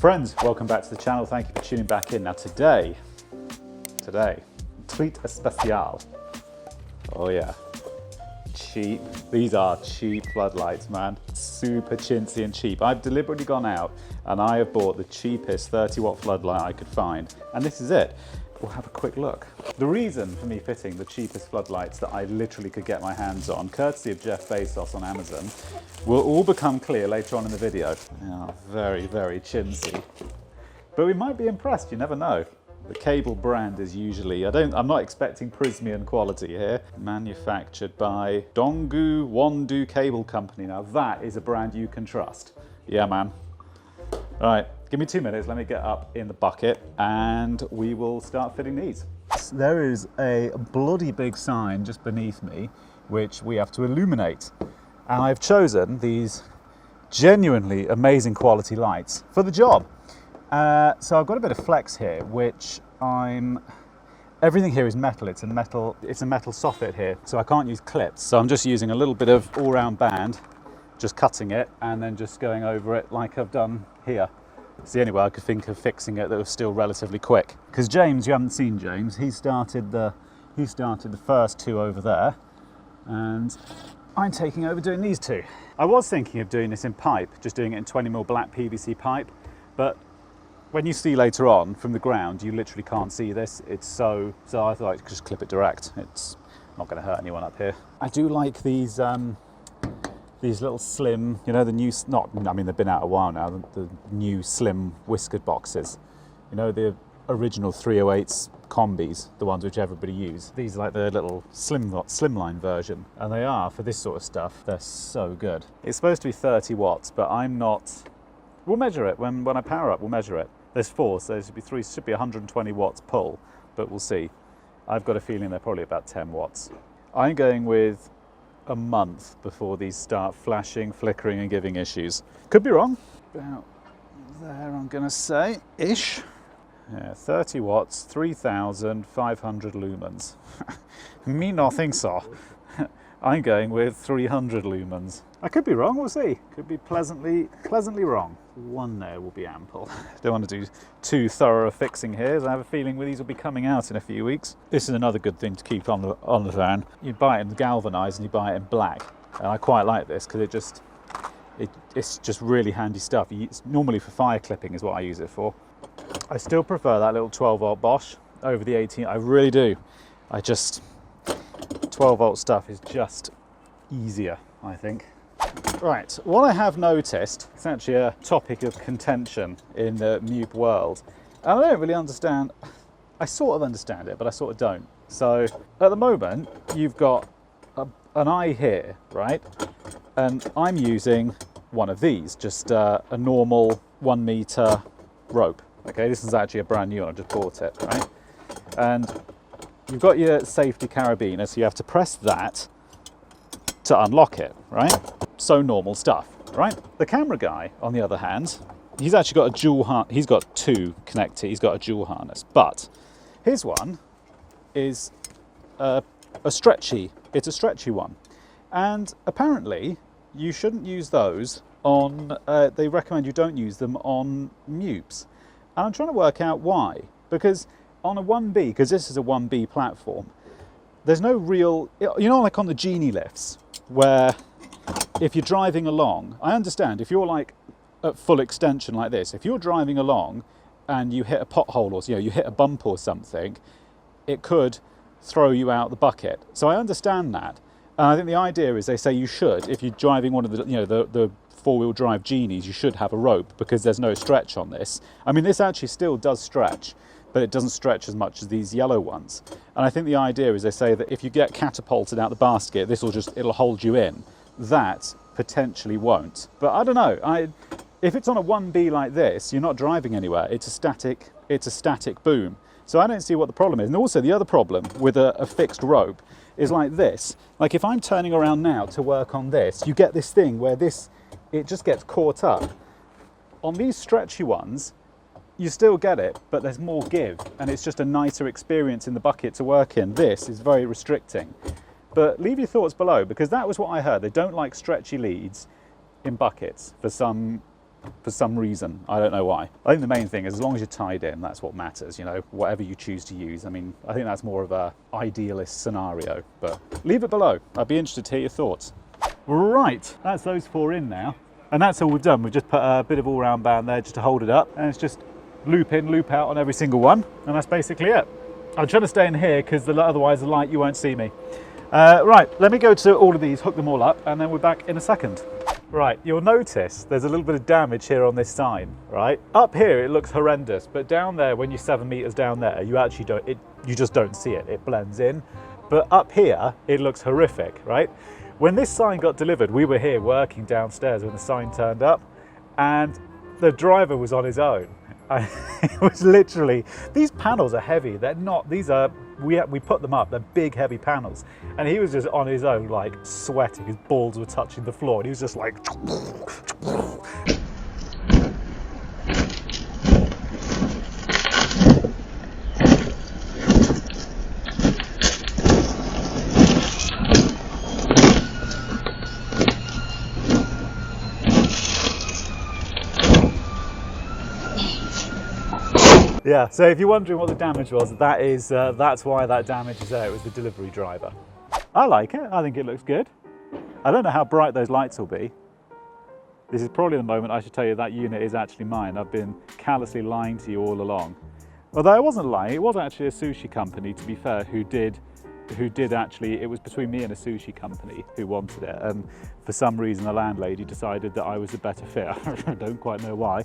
Friends, welcome back to the channel. Thank you for tuning back in. Now today, treat especial. Oh yeah, cheap. These are cheap floodlights, man. Super chintzy and cheap. I've deliberately gone out and I have bought the cheapest 30-watt floodlight I could find. And this is it. We'll have a quick look. The reason for me fitting the cheapest floodlights that I literally could get my hands on, courtesy of Jeff Bezos on Amazon, will all become clear later on in the video. They are very, very chintzy. But we might be impressed, you never know. The cable brand is usually, I'm not expecting Prismian quality here. Manufactured by Donggu Wondu Cable Company. Now that is a brand you can trust. Yeah, man. All right, give me 2 minutes, let me get up in the bucket and we will start fitting these. There is a bloody big sign just beneath me, which we have to illuminate. And I've chosen these genuinely amazing quality lights for the job. So I've got a bit of flex here, which everything here is metal. It's a metal soffit here, so I can't use clips. So I'm just using a little bit of all-round band, just cutting it and then just going over it like I've done here. It's the only way I could think of fixing it that was still relatively quick. Because James, you haven't seen James, he started the first two over there, and I'm taking over doing these two. I was thinking of doing this in pipe, just doing it in 20mm black PVC pipe, but when you see later on from the ground, you literally can't see this. It's so I thought I could just clip it direct. It's not going to hurt anyone up here. I do like these little slim, you know, the new, they've been out a while now, the new slim whiskered boxes. You know, the original 308s combis, the ones which everybody uses. These are like the little slimline version, and they are, for this sort of stuff, they're so good. It's supposed to be 30 watts, but I'm not, we'll measure it, when I power up, we'll measure it. There's 4, so there should be 120 watts pull, but we'll see. I've got a feeling they're probably about 10 watts. I'm going with a month before these start flashing, flickering and giving issues. Could be wrong. About there, I'm gonna say, ish. Yeah, 30 watts, 3,500 lumens. Me not think so. I'm going with 300 lumens. I could be wrong, we'll see. Could be pleasantly wrong. One there will be ample. Don't want to do too thorough a fixing here, as I have a feeling these will be coming out in a few weeks. This is another good thing to keep on the van. You buy it in galvanized and you buy it in black. And I quite like this because it's just really handy stuff. It's normally for fire clipping is what I use it for. I still prefer that little 12-volt Bosch over the 18. I really do. 12-volt stuff is just easier, I think. Right, what I have noticed, it's actually a topic of contention in the MUPE world, and I don't really understand. I sort of understand it, but I sort of don't. So at the moment, you've got an eye here, right? And I'm using one of these, just a normal 1 meter rope. Okay, this is actually a brand new one, I just bought it, right? And you've got your safety carabiner, so you have to press that to unlock it, right? So normal stuff, right? The camera guy, on the other hand, he's actually got a dual harness. He's got two connected, he's got a dual harness, but his one is it's a stretchy one. And apparently you shouldn't use those on, they recommend you don't use them on MUPEs. And I'm trying to work out why, because on a 1B, because this is a 1B platform, there's no real, you know, like on the Genie lifts, where if you're driving along, I understand if you're like at full extension like this, if you're driving along and you hit a pothole or, you know, you hit a bump or something, it could throw you out the bucket. So I understand that. And I think the idea is they say you should, if you're driving one of the, you know, the four-wheel drive Genies, you should have a rope because there's no stretch on this. I mean, this actually still does stretch, but it doesn't stretch as much as these yellow ones. And I think the idea is they say that if you get catapulted out the basket, it'll hold you in. That potentially won't. But I don't know, if it's on a 1B like this, you're not driving anywhere. It's a static boom. So I don't see what the problem is. And also the other problem with a fixed rope is like this. Like if I'm turning around now to work on this, you get this thing where it just gets caught up. On these stretchy ones, you still get it, but there's more give, and it's just a nicer experience in the bucket to work in. This is very restricting. But leave your thoughts below, because that was what I heard. They don't like stretchy leads in buckets for some for some reason. I don't know why. I think the main thing is as long as you're tied in, that's what matters, you know, whatever you choose to use. I mean, I think that's more of a idealist scenario, but leave it below. I'd be interested to hear your thoughts. Right, that's those 4 in now. And that's all we've done. We've just put a bit of all-round band there just to hold it up, and it's just loop in, loop out on every single one, and that's basically it. I'm trying to stay in here because otherwise the light, you won't see me. Right, let me go to all of these, hook them all up, and then we're back in a second. Right, you'll notice there's a little bit of damage here on this sign, right? Up here it looks horrendous, but down there, when you're 7 meters down there, you actually don't, you just don't see it, it blends in. But up here, it looks horrific, right? When this sign got delivered, we were here working downstairs when the sign turned up, and the driver was on his own. It was literally, these panels are heavy, they're not, these are, we put them up, they're big heavy panels, and he was just on his own, like sweating, his balls were touching the floor, and he was just like yeah, so if you're wondering what the damage was, that is, that's why that damage is there. It was the delivery driver. I like it. I think it looks good. I don't know how bright those lights will be. This is probably the moment I should tell you that unit is actually mine. I've been callously lying to you all along. Although I wasn't lying, it was actually a sushi company, to be fair, who did actually, it was between me and a sushi company who wanted it. And for some reason, the landlady decided that I was the better fit. I don't quite know why.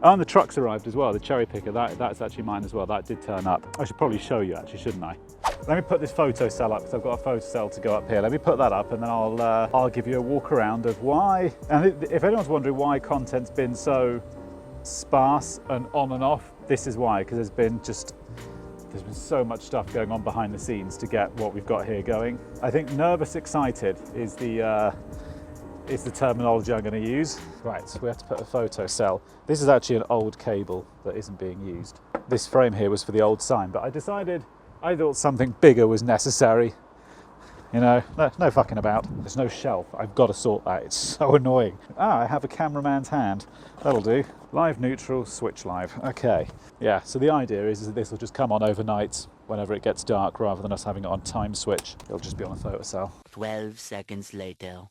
Oh, and the truck's arrived as well, the cherry picker, that's actually mine as well. That did turn up. I should probably show you actually, shouldn't I? Let me put this photocell up, because I've got a photocell to go up here. Let me put that up, and then I'll give you a walk around of why. And if anyone's wondering why content's been so sparse and on and off, this is why, because there's been so much stuff going on behind the scenes to get what we've got here going. I think nervous excited is the terminology I'm going to use. Right, so we have to put a photocell. This is actually an old cable that isn't being used. This frame here was for the old sign, but I thought something bigger was necessary. You know, no fucking about. There's no shelf. I've got to sort that. It's so annoying. Ah, I have a cameraman's hand. That'll do. Live, neutral, switch live. Okay. Yeah, so the idea is that this will just come on overnight whenever it gets dark, rather than us having it on time switch. It'll just be on a photocell. 12 seconds later.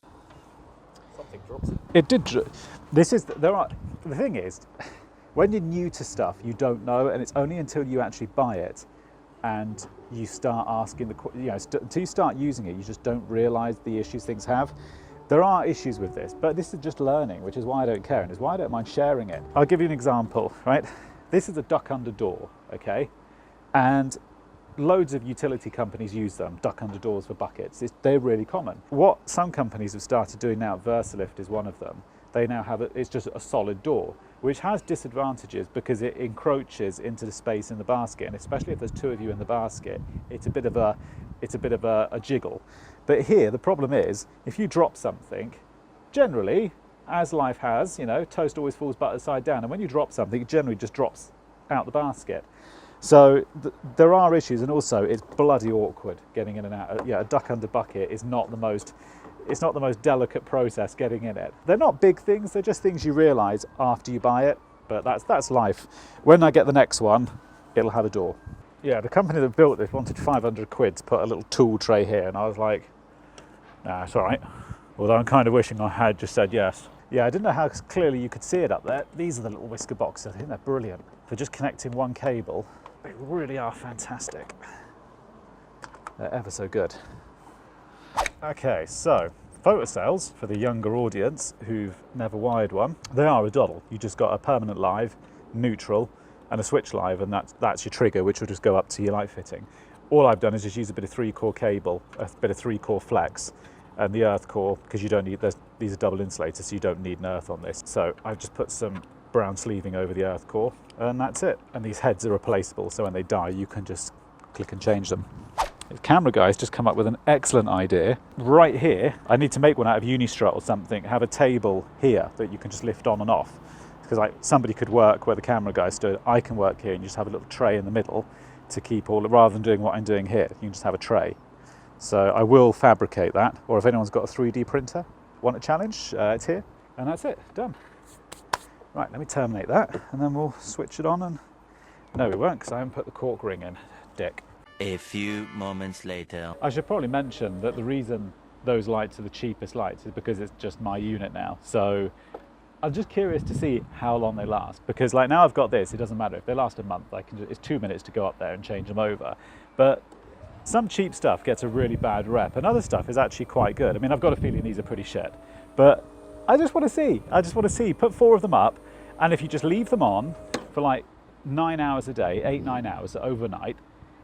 Something drops it. It did. The thing is, when you're new to stuff, you don't know, and it's only until you actually buy it and you start asking until you start using it, you just don't realise the issues things have. There are issues with this, but this is just learning, which is why I don't care, and is why I don't mind sharing it. I'll give you an example, right? This is a duck under door, okay? And loads of utility companies use them, duck under doors for buckets. They're really common. What some companies have started doing now, Versalift is one of them, they now have it's just a solid door, which has disadvantages because it encroaches into the space in the basket, and especially if there's 2 of you in the basket, it's a bit of a jiggle. But here the problem is, if you drop something, generally, as life has, you know, toast always falls butter side down, and when you drop something, it generally just drops out the basket. So there are issues, and also it's bloody awkward getting in and out. Yeah, a duck under bucket is not the most delicate process getting in it. They're not big things, they're just things you realise after you buy it, but that's life. When I get the next one, it'll have a door. Yeah, the company that built this wanted 500 quid to put a little tool tray here, and I was like, nah, it's all right. Although I'm kind of wishing I had just said yes. Yeah, I didn't know how clearly you could see it up there. These are the little whisker boxes. I think they're brilliant. For just connecting one cable, they really are fantastic. They're ever so good. Okay, so photocells, for the younger audience who've never wired one, they are a doddle. You just got a permanent live, neutral, and a switch live, and that's your trigger, which will just go up to your light fitting. All I've done is just use a bit of 3-core cable, a bit of 3-core flex, and the earth core, because you don't need, these are double insulators, so you don't need an earth on this. So I've just put some brown sleeving over the earth core, and that's it. And these heads are replaceable, so when they die, you can just click and change them. The camera guy's just come up with an excellent idea. Right here, I need to make one out of Unistrut or something, have a table here that you can just lift on and off. Because like somebody could work where the camera guy stood, I can work here, and you just have a little tray in the middle to keep all, rather than doing what I'm doing here, you can just have a tray. So I will fabricate that, or if anyone's got a 3D printer, want a challenge, it's here, and that's it, done. Right, let me terminate that and then we'll switch it on and... No, we won't because I haven't put the cork ring in, dick. A few moments later. I should probably mention that the reason those lights are the cheapest lights is because it's just my unit now. So I'm just curious to see how long they last, because like now I've got this, it doesn't matter if they last a month. It's 2 minutes to go up there and change them over. But some cheap stuff gets a really bad rep, and other stuff is actually quite good. I mean, I've got a feeling these are pretty shit, but I just want to see. I just want to see. Put 4 of them up, and if you just leave them on for like 9 hours a day, 8-9 hours overnight,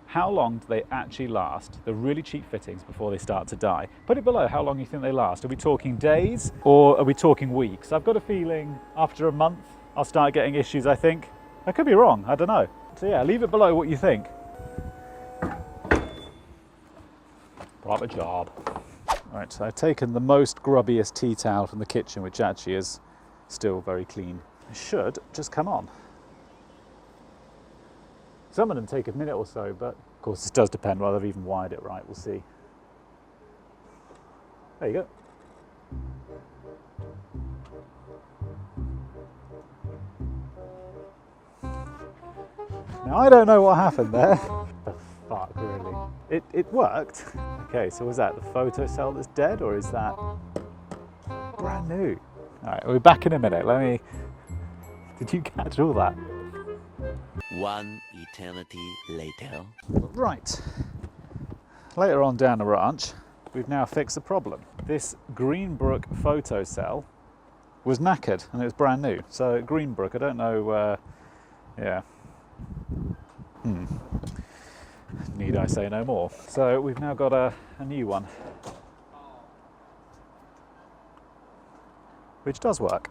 how long do they actually last, the really cheap fittings, before they start to die? Put it below how long you think they last. Are we talking days or are we talking weeks? I've got a feeling after a month I'll start getting issues, I think. I could be wrong, I don't know. So yeah, leave it below what you think. Proper job. Right, so I've taken the most grubbiest tea towel from the kitchen, which actually is still very clean. It should just come on. Some of them take a minute or so, but of course this does depend whether I've even wired it right, we'll see. There you go. Now I don't know what happened there. The fuck, really? It worked. Okay, so was that the photocell that's dead, or is that brand new? All right, we'll be back in a minute. Did you catch all that? One eternity later. Right, later on down the ranch, we've now fixed the problem. This Greenbrook photocell was knackered and it was brand new. So Greenbrook, I don't know, yeah. Need I say no more? So we've now got a new one, which does work.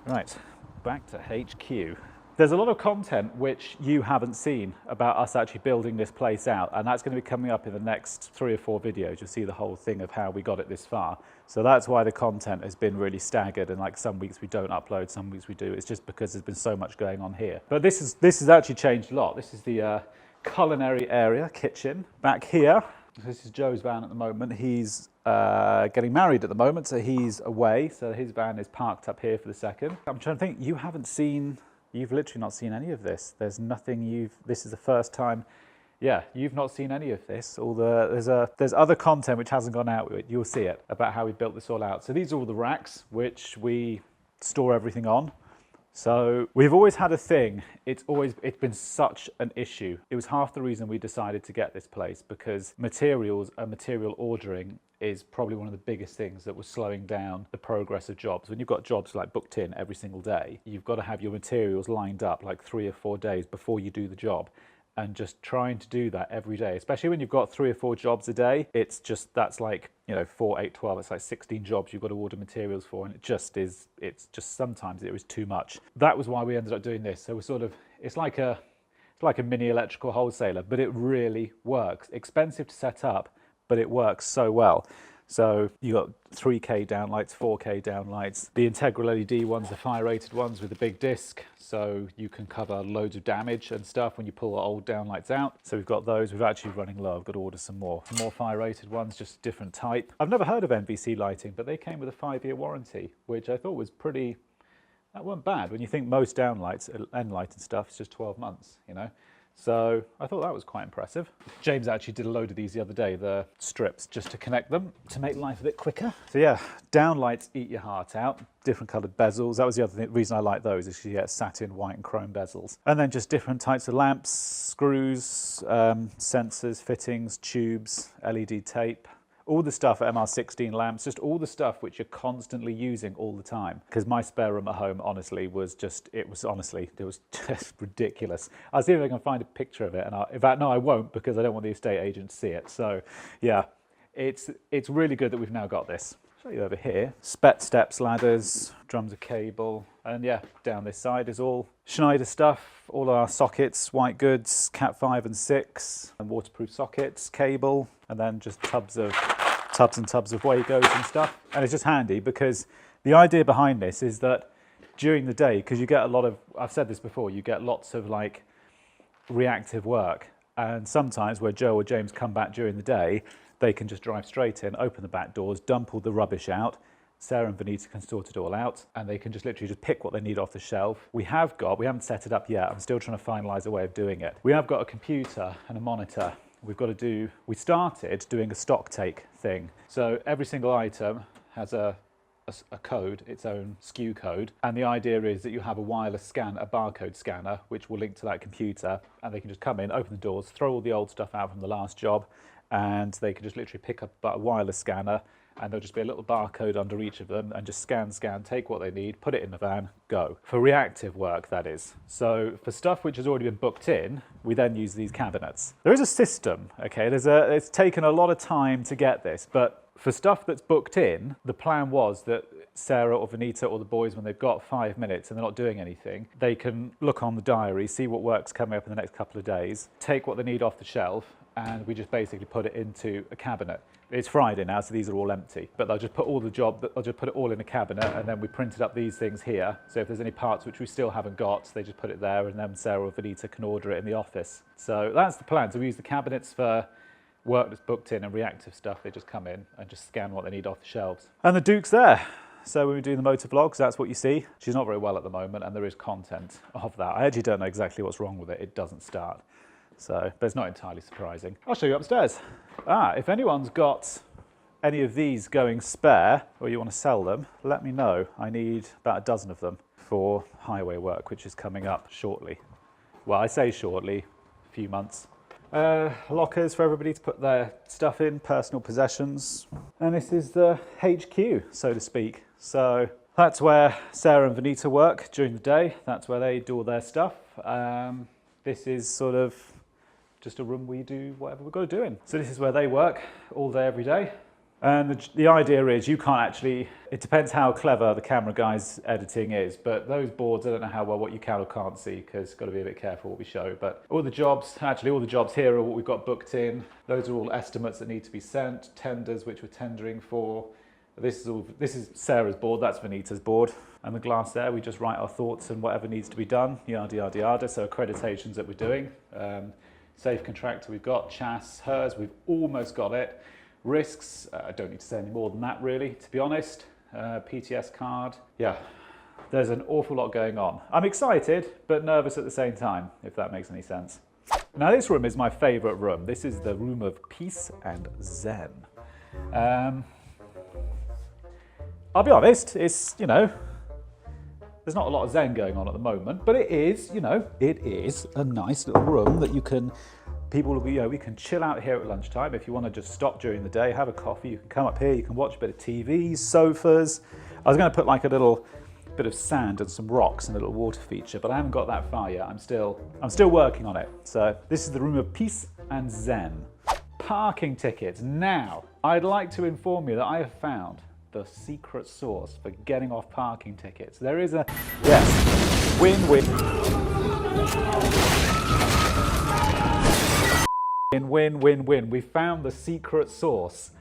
Right, back to HQ. There's a lot of content which you haven't seen about us actually building this place out, and that's going to be coming up in the next 3 or 4 videos. You'll see the whole thing of how we got it this far. So that's why the content has been really staggered, and like some weeks we don't upload, some weeks we do. It's just because there's been so much going on here. But this has actually changed a lot. This is the culinary area, kitchen. Back here, this is Joe's van at the moment. He's getting married at the moment, so he's away. So his van is parked up here for the second. I'm trying to think, you've literally not seen any of this. There's nothing this is the first time, yeah, you've not seen any of this. There's other content which hasn't gone out with it. You'll see it, about how we built this all out. So these are all the racks which we store everything on. So we've always had a thing, it's been such an issue. It was half the reason we decided to get this place, because materials and material ordering is probably one of the biggest things that was slowing down the progress of jobs. When you've got jobs like booked in every single day, you've got to have your materials lined up like 3 or 4 days before you do the job. And just trying to do that every day, especially when you've got 3 or 4 jobs a day, that's like, 4, 8, 12, it's like 16 jobs you've got to order materials for, and it's just sometimes it was too much. That was why we ended up doing this. So we're sort of, it's like a mini electrical wholesaler, but it really works. Expensive to set up, but it works so well. So you got 3K downlights, 4K downlights. The integral LED ones, the fire rated ones with the big disc, so you can cover loads of damage and stuff when you pull the old downlights out. So we've got those. We've actually running low. I've got to order some more fire rated ones, just different type. I've never heard of NVC lighting, but they came with a 5-year warranty, which I thought was that wasn't bad when you think most downlights, N-light and stuff, it's just 12 months, So I thought that was quite impressive. James actually did a load of these the other day, the strips, just to connect them, to make life a bit quicker. So yeah, downlights eat your heart out. Different coloured bezels. That was the other reason I like those, is you get satin, white and chrome bezels. And then just different types of lamps, screws, sensors, fittings, tubes, LED tape. All the stuff at MR16 lamps, just all the stuff which you're constantly using all the time. Because my spare room at home, honestly, it was just ridiculous. I'll see if I can find a picture of it. And in fact, no, I won't, because I don't want the estate agent to see it. So yeah, it's really good that we've now got this. Show you over here. Spet steps, ladders, drums of cable. And yeah, down this side is all Schneider stuff, all our sockets, white goods, Cat 5 and 6, and waterproof sockets, cable, and then just tubs and tubs of Wagos and stuff. And it's just handy because the idea behind this is that during the day, because you get a lot of, I've said this before, you get lots of like reactive work. And sometimes where Joe or James come back during the day, they can just drive straight in, open the back doors, dump all the rubbish out, Sarah and Vanita can sort it all out, and they can just literally just pick what they need off the shelf. We haven't set it up yet. I'm still trying to finalize a way of doing it. We have got a computer and a monitor. We started doing a stock take thing. So every single item has a code, its own SKU code. And the idea is that you have a wireless scan, a barcode scanner, which will link to that computer, and they can just come in, open the doors, throw all the old stuff out from the last job, and they can just literally pick up a wireless scanner, and there'll just be a little barcode under each of them, and just scan, take what they need, put it in the van, go. For reactive work, that is. So for stuff which has already been booked in, we then use these cabinets. There is a system, okay? It's taken a lot of time to get this, but for stuff that's booked in, the plan was that Sarah or Vanita or the boys, when they've got 5 minutes and they're not doing anything, they can look on the diary, see what work's coming up in the next couple of days, take what they need off the shelf, and we just basically put it into a cabinet. It's Friday now, so these are all empty, but they'll just put it all in a cabinet, and then we printed up these things here. So if there's any parts which we still haven't got, they just put it there, and then Sarah or Vanita can order it in the office. So that's the plan. So we use the cabinets for work that's booked in, and reactive stuff, they just come in and just scan what they need off the shelves. And the Duke's there. So when we do the motor vlogs, that's what you see. She's not very well at the moment, and there is content of that. I actually don't know exactly what's wrong with it. It doesn't start. So, but it's not entirely surprising. I'll show you upstairs. If anyone's got any of these going spare, or you want to sell them, let me know. I need about a dozen of them for highway work, which is coming up shortly. Well, I say shortly, a few months. Lockers for everybody to put their stuff in, personal possessions. And this is the HQ, so to speak. So that's where Sarah and Vanita work during the day. That's where they do all their stuff. This is sort of just a room we do whatever we've got to do in. So this is where they work all day, every day. And the idea is you can't actually, it depends how clever the camera guy's editing is, but those boards, I don't know how well what you can or can't see, because got to be a bit careful what we show. But all the jobs here are what we've got booked in. Those are all estimates that need to be sent, tenders which we're tendering for. This is Sarah's board, that's Vanita's board. And the glass there, we just write our thoughts and whatever needs to be done, yada, yada, yada. So accreditations that we're doing. Safe contractor we've got, Chas, hers, we've almost got it. Risks, I don't need to say any more than that really, to be honest. PTS card, yeah, there's an awful lot going on. I'm excited, but nervous at the same time, if that makes any sense. Now this room is my favourite room. This is the room of peace and zen. I'll be honest, it's, you know, there's not a lot of zen going on at the moment, but it is, you know, it is a nice little room that you can, people will be, you know, we can chill out here at lunchtime. If you want to just stop during the day, have a coffee, you can come up here, you can watch a bit of TV, sofas. I was going to put like a little bit of sand and some rocks and a little water feature, but I haven't got that far yet. I'm still working on it. So this is the room of peace and zen. Parking tickets. Now, I'd like to inform you that I have found the secret sauce for getting off parking tickets. There is a, yes, win-win. Win-win-win-win. We found the secret sauce.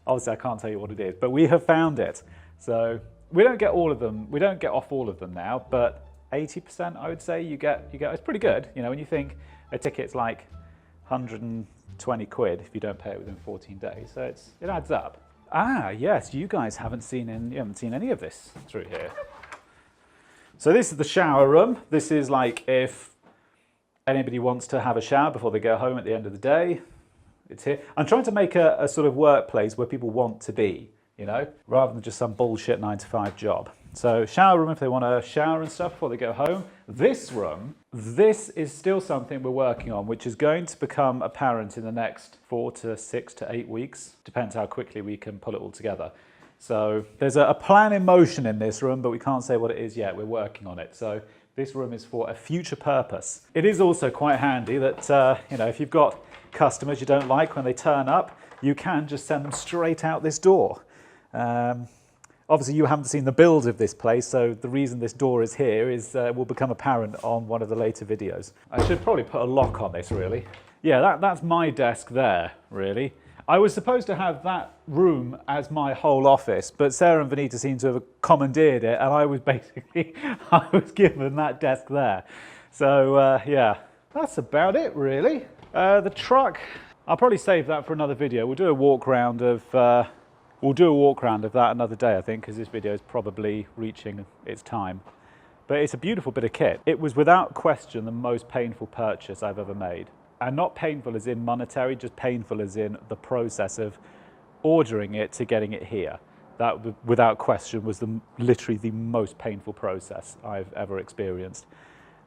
Obviously, I can't tell you what it is, but we have found it. So we don't get all of them. We don't get off all of them now, but 80% I would say you get. It's pretty good. You know, when you think a ticket's like 120 quid if you don't pay it within 14 days, so it adds up. Ah, yes, you guys haven't seen any of this through here. So this is the shower room. This is like if anybody wants to have a shower before they go home at the end of the day, it's here. I'm trying to make a sort of workplace where people want to be, you know, rather than just some bullshit 9-to-5 job. So shower room if they want to shower and stuff before they go home. This room, this is still something we're working on, which is going to become apparent in the next 4 to 6 to 8 weeks. Depends how quickly we can pull it all together. So there's a plan in motion in this room, but we can't say what it is yet. We're working on it. So this room is for a future purpose. It is also quite handy that, you know, if you've got customers you don't like when they turn up, you can just send them straight out this door. Obviously, you haven't seen the build of this place, so the reason this door is here is will become apparent on one of the later videos. I should probably put a lock on this, really. Yeah, that's my desk there, really. I was supposed to have that room as my whole office, but Sarah and Vanita seem to have commandeered it, and I was given that desk there. So, yeah, that's about it, really. The truck, I'll probably save that for another video. We'll do a walk round of We'll do a walk around of that another day, I think, because this video is probably reaching its time. But it's a beautiful bit of kit. It was without question the most painful purchase I've ever made. And not painful as in monetary, just painful as in the process of ordering it to getting it here. That, without question, was literally the most painful process I've ever experienced.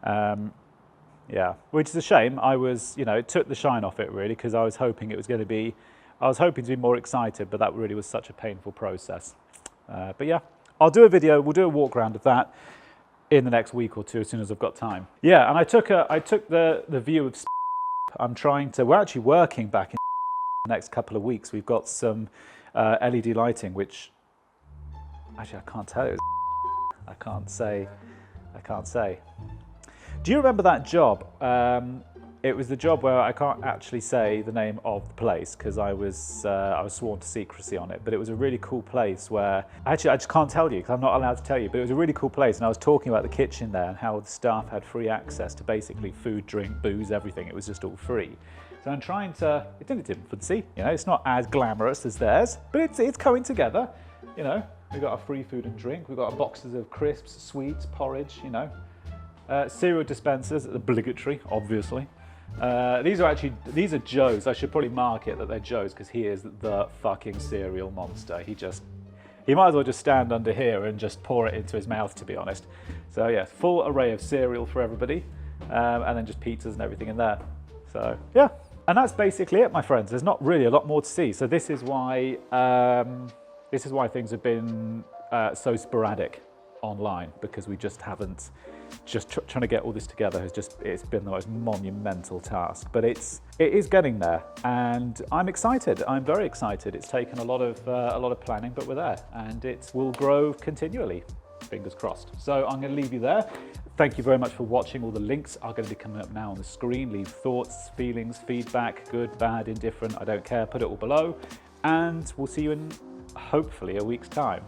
Yeah, which is a shame. It took the shine off it really, because I was hoping to be more excited, but that really was such a painful process. But yeah, I'll do a video, we'll do a walk around of that in the next week or two as soon as I've got time. Yeah, and I took the view of we're actually working back in the next couple of weeks. We've got some LED lighting, which actually I can't tell you. I can't say. Do you remember that job? It was the job where I can't actually say the name of the place because I was sworn to secrecy on it, but it was a really cool place where, actually I just can't tell you because I'm not allowed to tell you, but it was a really cool place, and I was talking about the kitchen there and how the staff had free access to basically food, drink, booze, everything. It was just all free. So I'm trying to, it didn't fancy, it's not as glamorous as theirs, but it's coming together, We've got our free food and drink, we've got our boxes of crisps, sweets, porridge, cereal dispensers, obligatory, obviously. These are Joe's. I should probably mark it that they're Joe's because he is the fucking cereal monster. He might as well just stand under here and just pour it into his mouth, to be honest. So yeah, full array of cereal for everybody, and then just pizzas and everything in there. So yeah, and that's basically it, my friends. There's not really a lot more to see. So this is why things have been so sporadic online, because we just haven't. Trying to get all this together it's been the most monumental task, but it is getting there, and I'm excited. I'm very excited. It's taken a lot of planning, but we're there, and it will grow continually. Fingers crossed. So I'm going to leave you there. Thank you very much for watching. All the links are going to be coming up now on the screen. Leave thoughts, feelings, feedback, good, bad, indifferent. I don't care. Put it all below, and we'll see you in hopefully a week's time.